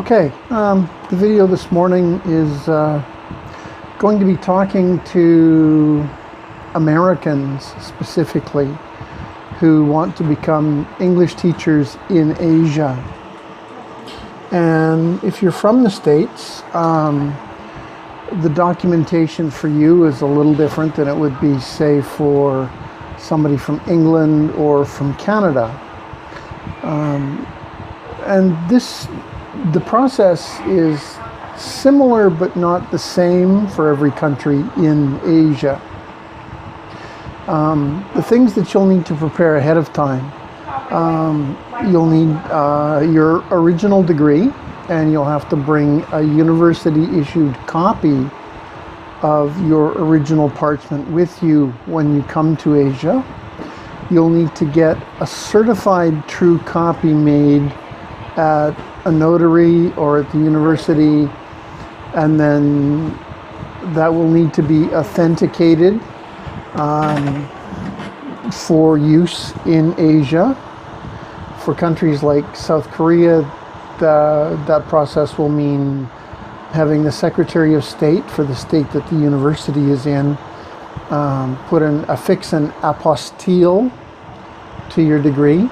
Okay, the video this morning is going to be talking to Americans specifically who want to become English teachers in Asia. And if you're from the States, the documentation for you is a little different than it would be, say, for somebody from England or from Canada. And the process is similar but not the same for every country in Asia. The things that you'll need to prepare ahead of time, you'll need your original degree, and you'll have to bring a university-issued copy of your original parchment with you when you come to Asia. You'll need to get a certified true copy made at a notary or at the university, and then that will need to be authenticated for use in Asia. For countries like South Korea, that process will mean having the Secretary of State for the state that the university is in affix an apostille to your degree.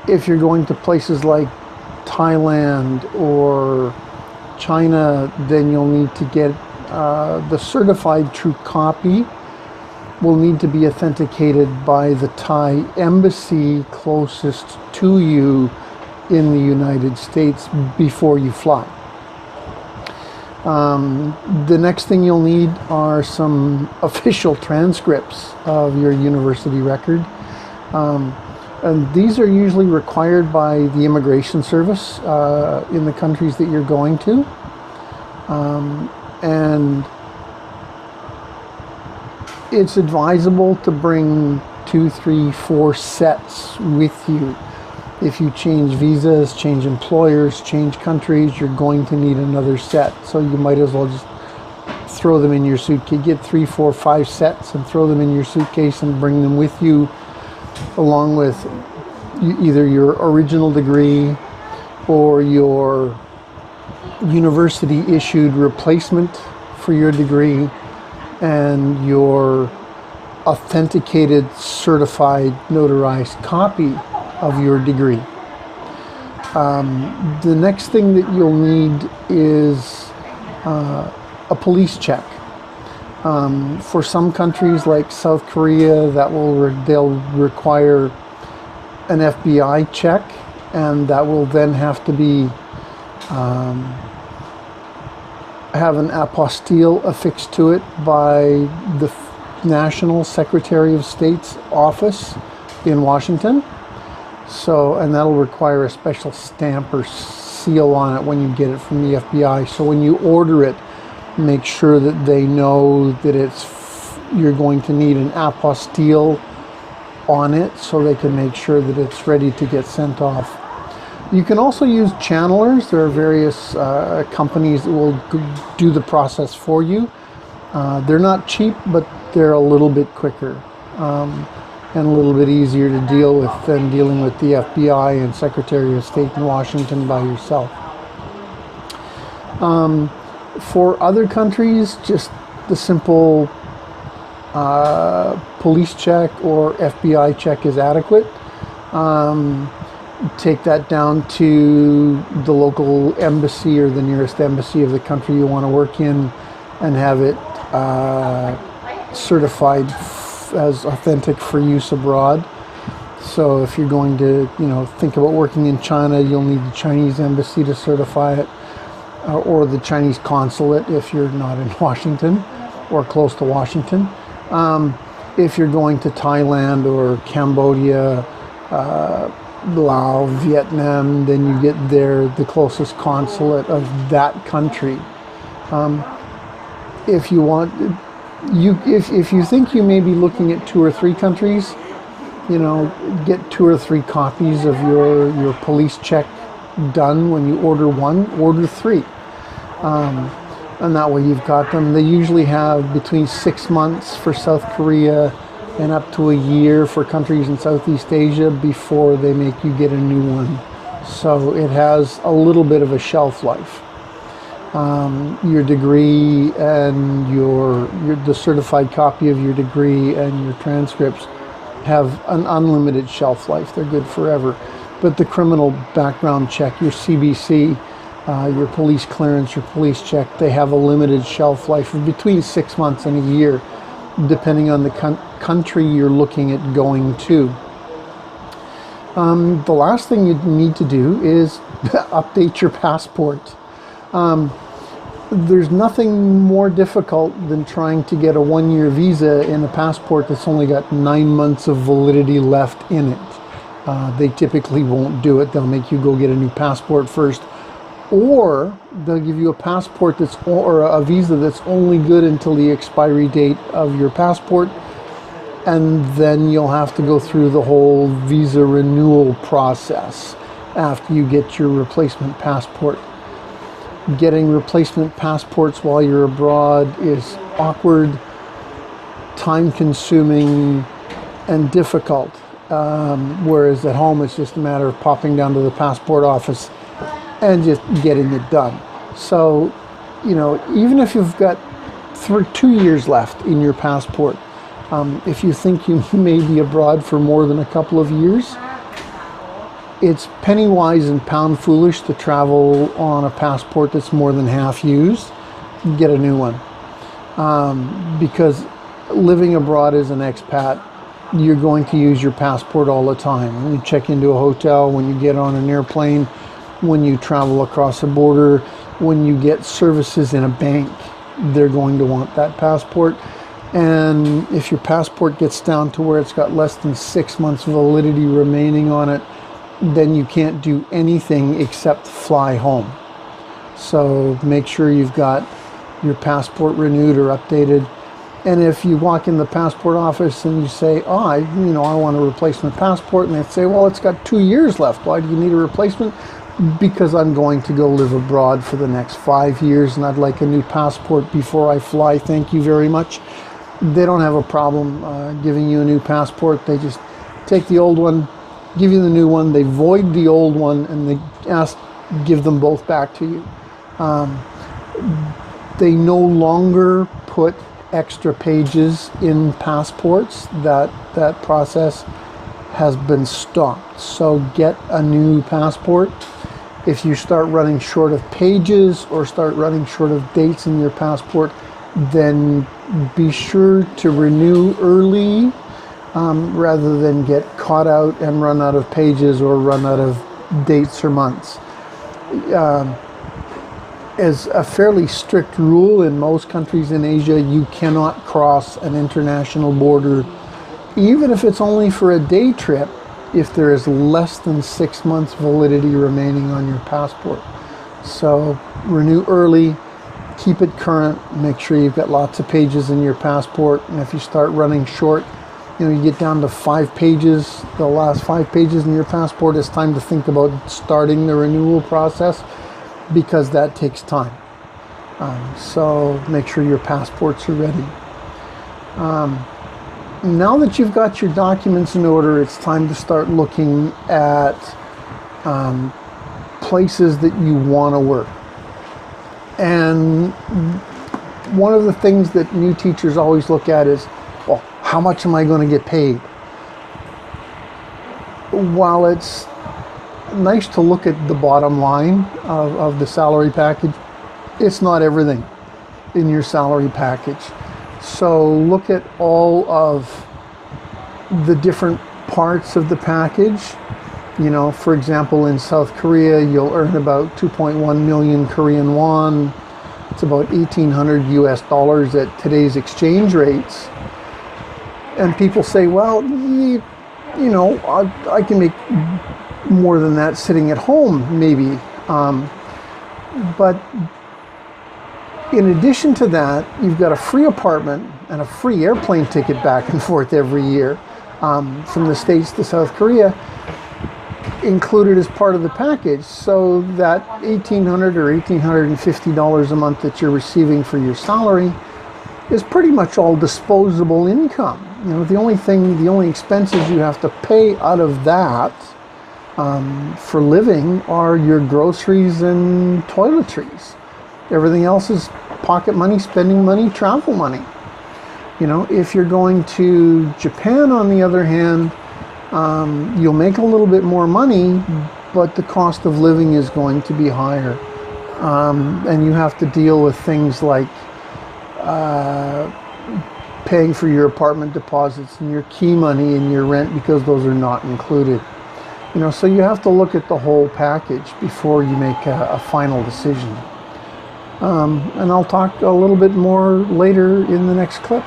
If you're going to places like Thailand or China, then you'll need to get the certified true copy will need to be authenticated by the Thai embassy closest to you in the United States before you fly. The next thing you'll need are some official transcripts of your university record. And these are usually required by the immigration service in the countries that you're going to. And it's advisable to bring 2, 3, 4 sets with you. If you change visas, change employers, change countries, you're going to need another set. So you might as well just throw them in your suitcase. Get 3, 4, 5 sets and throw them in your suitcase and bring them with you, along with either your original degree or your university issued replacement for your degree and your authenticated, certified, notarized copy of your degree. The next thing that you'll need is a police check. For some countries like South Korea, they'll require an FBI check, and that will then have to be have an apostille affixed to it by the National Secretary of State's office in Washington. So, and that'll require a special stamp or seal on it when you get it from the FBI. So when you order it, make sure that they know that you're going to need an apostille on it, so they can make sure that it's ready to get sent off. You can also use channelers. There are various companies that will do the process for you. They're not cheap, but they're a little bit quicker and a little bit easier to deal with than dealing with the FBI and Secretary of State in Washington by yourself. For other countries, just the simple police check or FBI check is adequate. Take that down to the local embassy or the nearest embassy of the country you want to work in and have it certified as authentic for use abroad. So if you're going to, think about working in China, you'll need the Chinese embassy to certify it, or the Chinese consulate if you're not in Washington or close to Washington. If you're going to Thailand or Cambodia, Laos, Vietnam, then you get the closest consulate of that country. If you want, if you think you may be looking at 2 or 3 countries, get 2 or 3 copies of your police check done. When you order 1, order 3. And that way you've got them. They usually have between 6 months for South Korea and up to a year for countries in Southeast Asia before they make you get a new one So it has a little bit of a shelf life. Your degree and the certified copy of your degree and your transcripts have an unlimited shelf life. They're good forever. But the criminal background check, your CBC, your police clearance, your police check, they have a limited shelf life of between 6 months and a year, depending on the country you're looking at going to. The last thing you need to do is update your passport. There's nothing more difficult than trying to get a 1-year visa in a passport that's only got 9 months of validity left in it. They typically won't do it. They'll make you go get a new passport first, or they'll give you a passport or a visa that's only good until the expiry date of your passport, and then you'll have to go through the whole visa renewal process after you get your replacement passport. Getting replacement passports while you're abroad is awkward, time-consuming, and difficult. Whereas at home, it's just a matter of popping down to the passport office and just getting it done. So, you know, even if you've got 2 years left in your passport, if you think you may be abroad for more than a couple of years, it's penny wise and pound foolish to travel on a passport that's more than half used. Get a new one. Because living abroad as an expat, you're going to use your passport all the time. When you check into a hotel, when you get on an airplane, when you travel across a border, when you get services in a bank, they're going to want that passport. And if your passport gets down to where it's got less than 6 months validity remaining on it, then you can't do anything except fly home. So make sure you've got your passport renewed or updated. And if you walk in the passport office and you say, oh, I want a replacement passport, and they say, well, it's got 2 years left. Why do you need a replacement? Because I'm going to go live abroad for the next 5 years and I'd like a new passport before I fly. Thank you very much. They don't have a problem giving you a new passport. They just take the old one, give you the new one, they void the old one, and they give them both back to you. They no longer put extra pages in passports. That process has been stopped. So get a new passport. If you start running short of pages or start running short of dates in your passport, then be sure to renew early rather than get caught out and run out of pages or run out of dates or months. As a fairly strict rule in most countries in Asia, you cannot cross an international border, even if it's only for a day trip, if there is less than 6 months validity remaining on your passport. So renew early, keep it current, make sure you've got lots of pages in your passport, and if you start running short, you get down to 5 pages, the last 5 pages in your passport, it's time to think about starting the renewal process, because that takes time. So make sure your passports are ready. Now that you've got your documents in order, it's time to start looking at places that you want to work. And one of the things that new teachers always look at is, well, how much am I going to get paid? While it's nice to look at the bottom line of the salary package, it's not everything in your salary package. So look at all of the different parts of the package. For example, in South Korea, you'll earn about 2.1 million Korean won. It's about $1,800 US at today's exchange rates. And people say, well, I can make more than that sitting at home, maybe. But in addition to that, you've got a free apartment and a free airplane ticket back and forth every year from the States to South Korea, included as part of the package. So that $1,800 or $1,850 a month that you're receiving for your salary is pretty much all disposable income. The only expenses you have to pay out of that for living are your groceries and toiletries. Everything else is pocket money, spending money, travel money. You know, if you're going to Japan, on the other hand, you'll make a little bit more money, but the cost of living is going to be higher. And you have to deal with things like paying for your apartment deposits and your key money and your rent, because those are not included. You know, so you have to look at the whole package before you make a final decision. And I'll talk a little bit more later in the next clip.